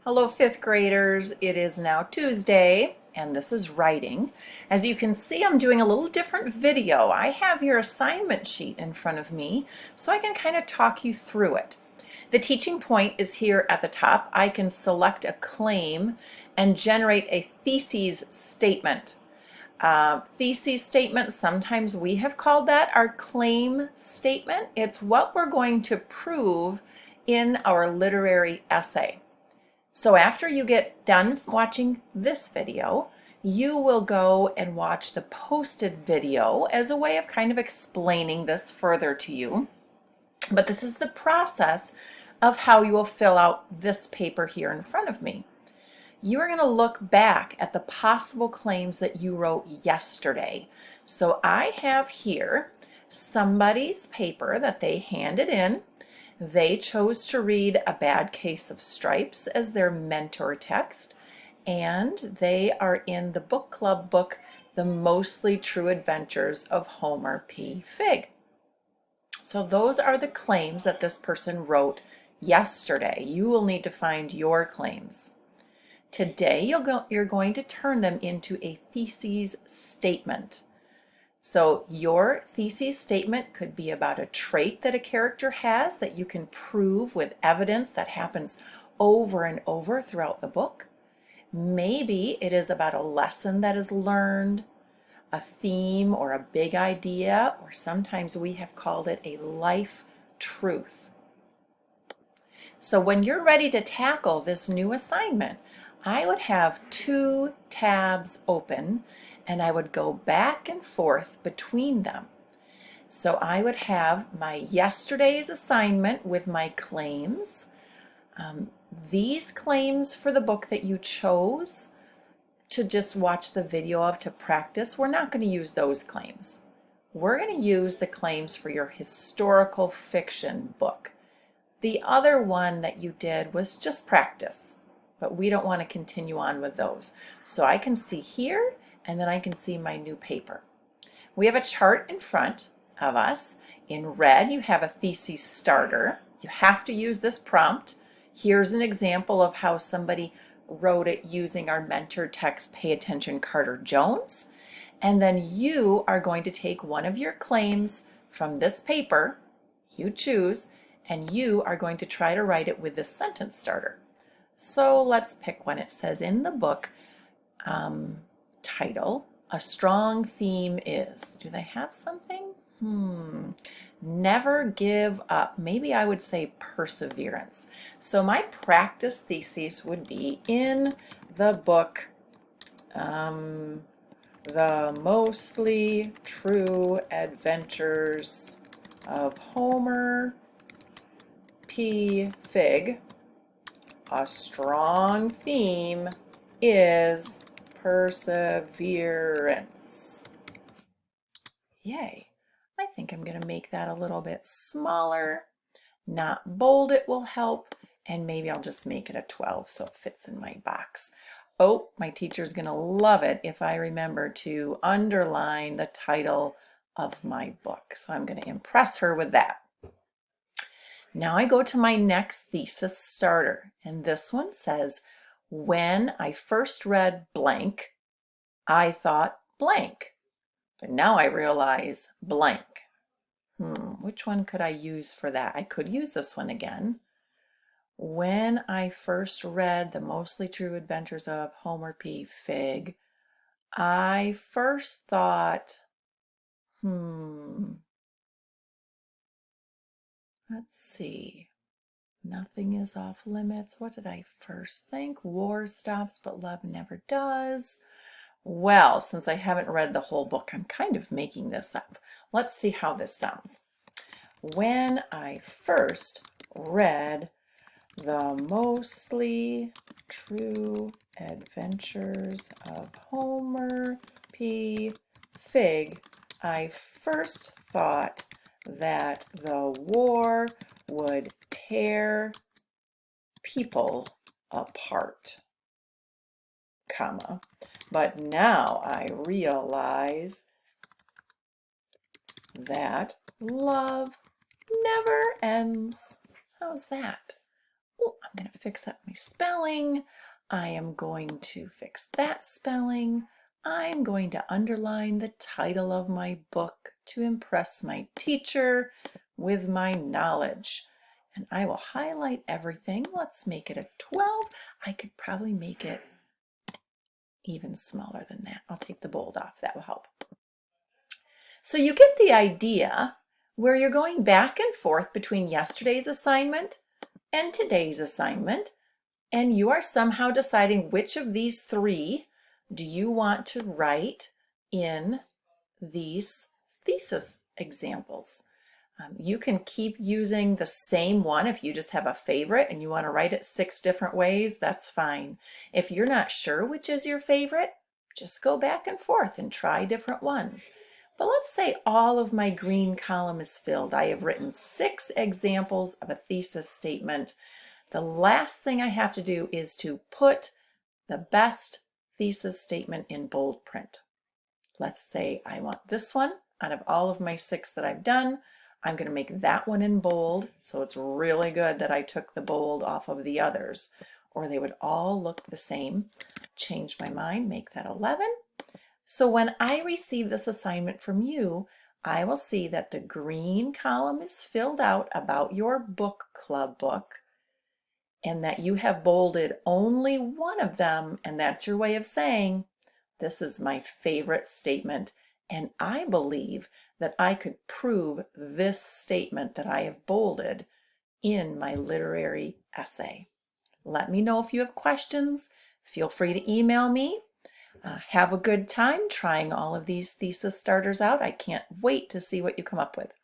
Hello, fifth graders. It is now Tuesday, and this is writing. As you can see, I'm doing a little different video. I have your assignment sheet in front of me, so I can kind of talk you through it. The teaching point is here at the top. I can select a claim and generate a thesis statement. Thesis statement, sometimes we have called that our claim statement. It's what we're going to prove in our literary essay. So after you get done watching this video, you will go and watch the posted video as a way of kind of explaining this further to you. But this is the process of how you will fill out this paper here in front of me. You are going to look back at the possible claims that you wrote yesterday. So I have here somebody's paper that they handed in. They chose to read A Bad Case of Stripes as their mentor text, and they are in the book club book, The Mostly True Adventures of Homer P. Fig. So those are the claims that this person wrote yesterday. You will need to find your claims. Today you're going to turn them into a thesis statement. So your thesis statement could be about a trait that a character has that you can prove with evidence that happens over and over throughout the book. Maybe it is about a lesson that is learned, a theme or a big idea, or sometimes we have called it a life truth. So when you're ready to tackle this new assignment, I would have two tabs open and I would go back and forth between them. So I would have my yesterday's assignment with my claims. These claims for the book that you chose to just watch the video of to practice, we're not going to use those claims. We're going to use the claims for your historical fiction book. The other one that you did was just practice, but we don't want to continue on with those. So I can see here, and then I can see my new paper. We have a chart in front of us. In red, you have a thesis starter. You have to use this prompt. Here's an example of how somebody wrote it using our mentor text, Pay Attention, Carter Jones. And then you are going to take one of your claims from this paper, you choose, and you are going to try to write it with this sentence starter. So let's pick one. It says in the book title, a strong theme is. Do they have something? Never give up. Maybe I would say perseverance. So my practice thesis would be in the book, The Mostly True Adventures of Homer P. Fig. A strong theme is perseverance. Yay. I think I'm going to make that a little bit smaller. Not bold, it will help. And maybe I'll just make it a 12 so it fits in my box. Oh, my teacher's going to love it if I remember to underline the title of my book. So I'm going to impress her with that. Now I go to my next thesis starter, and this one says, when I first read blank, I thought blank, but now I realize blank. Which one could I use for that? I could use this one again. When I first read The Mostly True Adventures of Homer P. Fig, I first thought, let's see. Nothing is off limits. What did I first think? War stops, but love never does. Well, since I haven't read the whole book, I'm kind of making this up. Let's see how this sounds. When I first read The Mostly True Adventures of Homer P. Fig, I first thought that the war would tear people apart, comma, but now I realize that love never ends. How's that? Oh, I'm going to fix up my spelling. I am going to fix that spelling. I'm going to underline the title of my book to impress my teacher with my knowledge. And I will highlight everything. Let's make it a 12. I could probably make it even smaller than that. I'll take the bold off. That will help. So you get the idea where you're going back and forth between yesterday's assignment and today's assignment, and you are somehow deciding which of these three do you want to write in these thesis examples. You can keep using the same one if you just have a favorite and you want to write it 6 different ways, that's fine. If you're not sure which is your favorite, just go back and forth and try different ones. But let's say all of my green column is filled. I have written 6 examples of a thesis statement. The last thing I have to do is to put the best thesis statement in bold print. Let's say I want this one out of all of my 6 that I've done. I'm going to make that one in bold, so it's really good that I took the bold off of the others, or they would all look the same. Change my mind, make that 11. So when I receive this assignment from you, I will see that the green column is filled out about your book club book, and that you have bolded only one of them, and that's your way of saying, this is my favorite statement, and I believe that I could prove this statement that I have bolded in my literary essay. Let me know if you have questions. Feel free to email me. Have a good time trying all of these thesis starters out. I can't wait to see what you come up with.